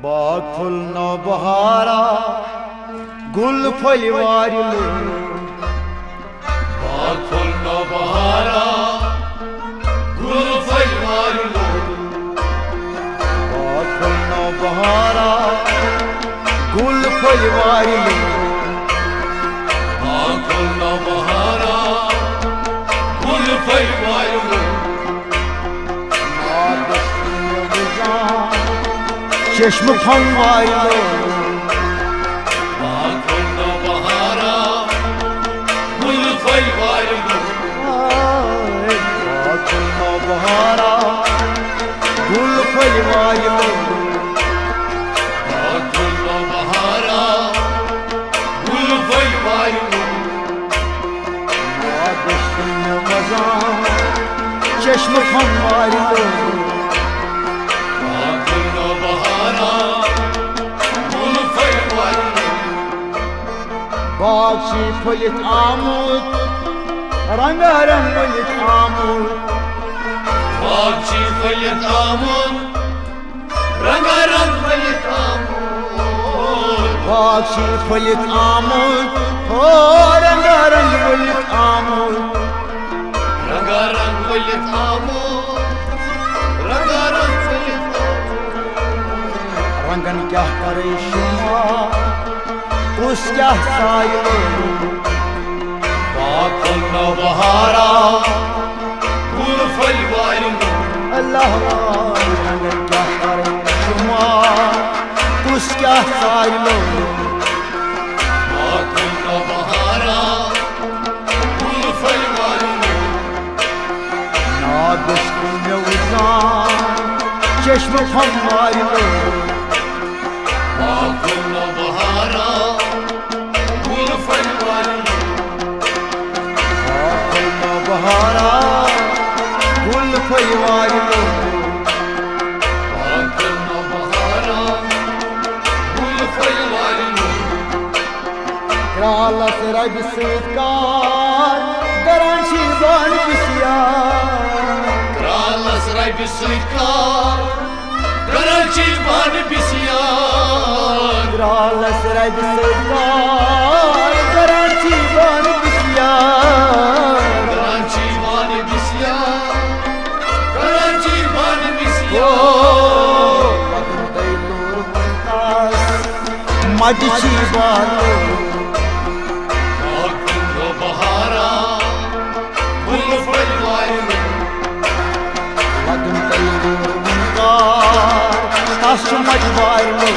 बाग full नौ बहारा गुल फलवार बाग full नौ बहारा गुल फलवार बाग फुल नौ बहारा गुल फलवार बाग फुल नौ बहारा गुल फलवार चश्म फंवार बाग फुल नौ बहारा गुल फलवार बाग फुल नौ बहारा गुल फलवार बाग फुल नौ बहारा गुल फलवार चश्म फंवार बाग फलित आमुद रंगारंग फलित आमुद बाग फलित आमुद रंगारंग फलित आमुद बाग फलित आमुद ओ रंगारंग फलित आमुद रंगारंग फलित आमुद रंगारंग फलित रंगन क्या करे शुमार उस क्या सायो बाग फुल नौ बहारा गुल फलवार अल्लाह रंगन क्या करे शुमार उस क्या सायो बाग फुल नौ बहारा गुल फलवार ना दुश्मन में उजान चश्म फंवार बाग फुल नौ बहारा बहारा गुल फलवार बाग फुल नौ बहारा गुल फलवार क्रालस रब सकार गरान शिबान पिसिया क्रालस रब सकार गरान शिबान पिसिया क्रालस रब सकार गरान शिबान पिसिया मदची बालो बाग फुल नौ बहारा गुल फलवार लगन तैयार मुनकार ताशमत बालो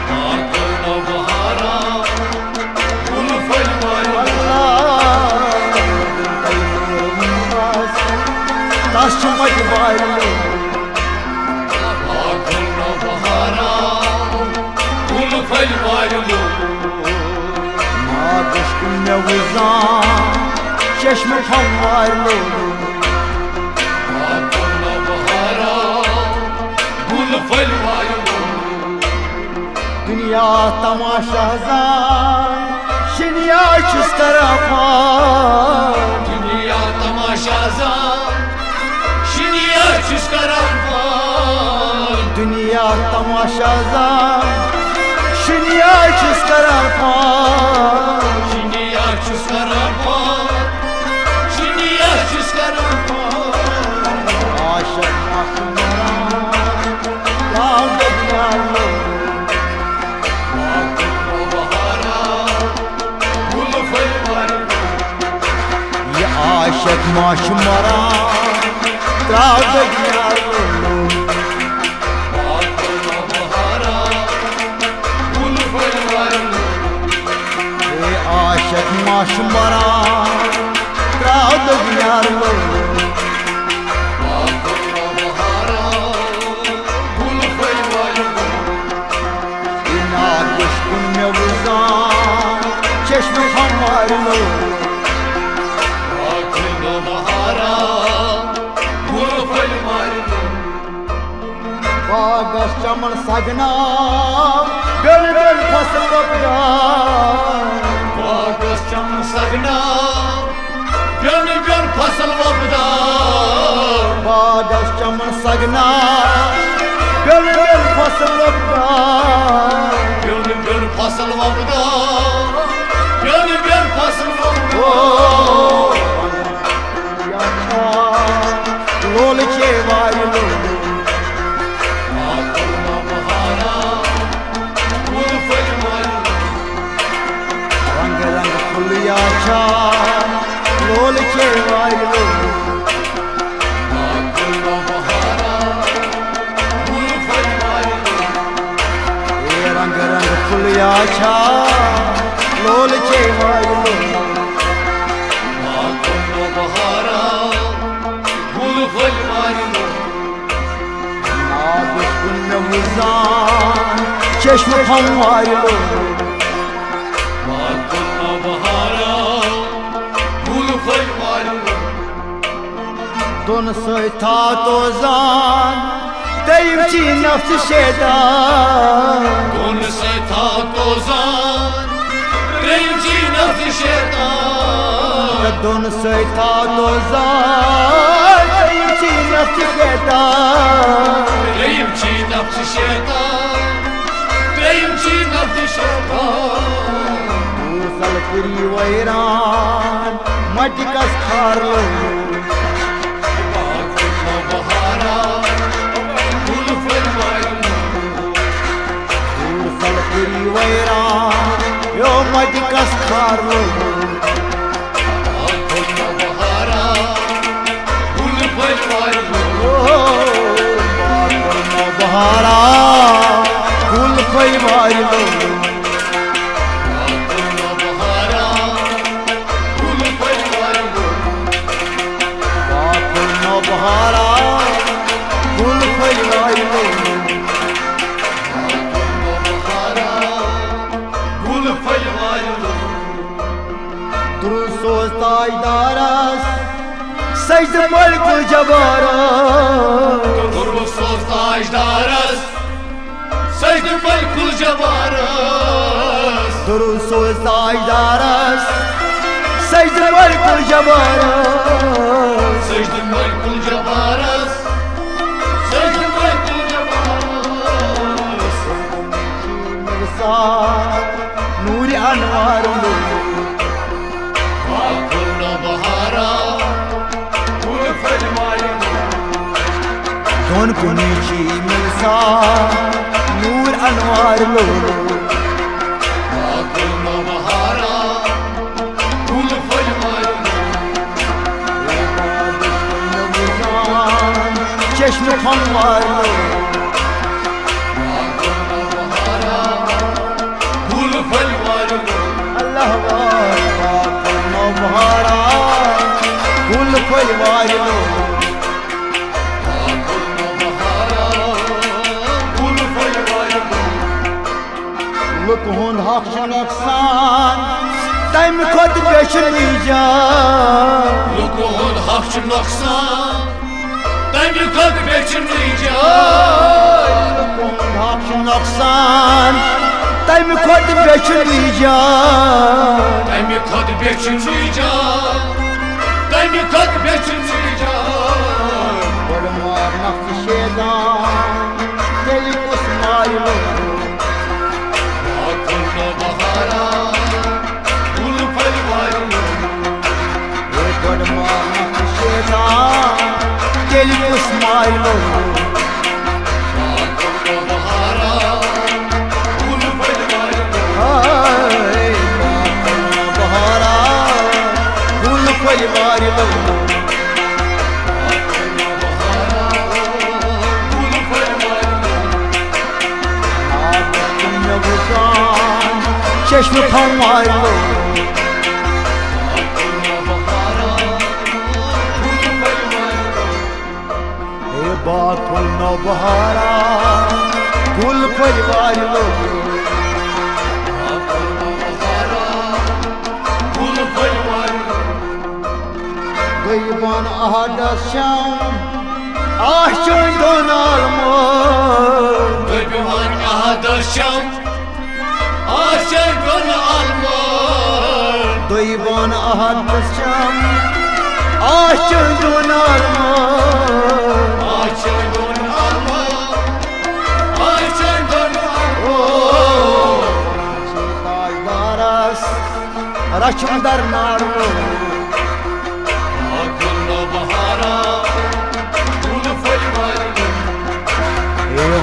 बाग फुल नौ बहारा गुल फलवार लगन तैयार मुनकार ताशमत बालो बाग फुल नौ बहारा गुल फलवार ना दुश्मन में उजान चश्म फंवार बाग फुल नौ बहारा गुल फलवार दुनिया तमाशा जान शिनिया चुस तरफान दुनिया तमाशा जान शिनिया चुस तरफान दुनिया तमाशा जान शिनिया चुस तरफान शिनिया चुस तरफान शिनिया चुस तरफान आशा आशुमरा लाग दियालो बाग फुल नौ बहारा गुल फलवार ये आशिक माशुमरा लाग दियालो बाग फुल नौ बहारा गुल फलवार ये आशिक माशुमरा लाग दियालो बाग फुल नौ बहारा गुल फलवार ना दुश्मन में उजान चश्म फंवार बाग फुल नौ बहारा गुल फलवार बागस चमन सगना बिल बिल फसल वपदार बागस चमन सगना बिल बिल फसल वपदार बागस चमन सगना बिल बिल फसल फसल bir fasıl vapda bir fasıl vapda लोल के वायलो Akılma bahara Gul faymal रंग रंग फुलिया छा लोल के वायलो Akılma bahara Gul faymal रंग रंग फुलिया छा लोल के वायलो Akılma bahara Gul faymal नागुस पुण्य Muzan चश्म फंवायलो Akılma bahara Gul faymal दोन था तो जान तेम ची नफ्स शेदान Don se tha tozan Remci nafsi şeytan दोन था तो जान तेम ची नफ्स शेदान Remci nafsi şeytan Remci nafsi şeytan मूसल Puri वैरान मटकस खारलो Akılma bahara Gul faymal मूसल पुरी वैरान यो मटकस खारलो Akılma bahara Gul faymal बहारा गुल खोई वायलो Akılma bahara Gul faymal बहारा गुल खोई वायलो Gul faymal दुरु सोचता इदारस सजद मल गुल जबारा Durbu sozda ejdaras Secde balkul cebaras दुरु सोचता इदारस सजद मल गुल जबारा Secde balkul cebaras Secde balkul cebaras नूर अनवार लो Akılna bahara Gul faymal दोन कुनीची मिलसा नूर अनवार लो Akılna bahara Gul faymal चश्म फंवार लो Akılna bahara Gul faymal अल्लाह बहारा गुल खोई वायलो Akılna bahara Gul faymal लुक हुंद हक नक्सान तम खुद बेचनी जा Lukun hakçı noksan Demi kalk bekçinleyeceğim लुक हुंद हक नक्सान तम खुद बेचनी जा Demi kalk bekçinleyeceğim Demi kalk bekçinleyeceğim Badmar नफ्स शेदान तेली कुछ मायलो Akılna bahara Gul faymal Badmar नफ्स शेदान तेली कुछ मायलो Akılna bahara Gul faymal बहारा गुल खोई वायलो Akılna bahara Gul faymal चश्म फंवार लो Akılna bahara Gul faymal ए बाकुल नो बहारा गुल परिवार लो Akılna bahara Gul faymal गईबान आहदा Shyam आश्चर्य दोनाल मोर Duyguman ahadaşam Aşer gön almar गईबान आहदा Shyam आश्चर्य दोनाल मोर Aşer gön almar Aşer रचम दरनारो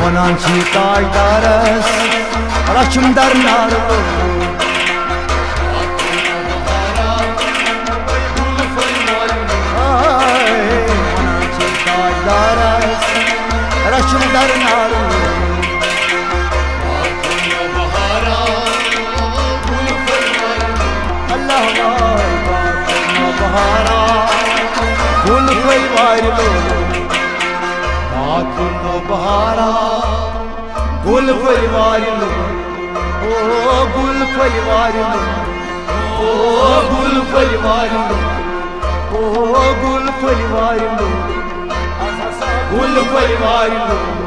वनान ताजदारस रचम दरनारो ताजदारस रचम दरनारो बहारा गुल परिवार लो बहारा गुल परिवार लो ओ गुल परिवार लो ओ गुल परिवार लो ओ गुल परिवार लो गुल परिवार लो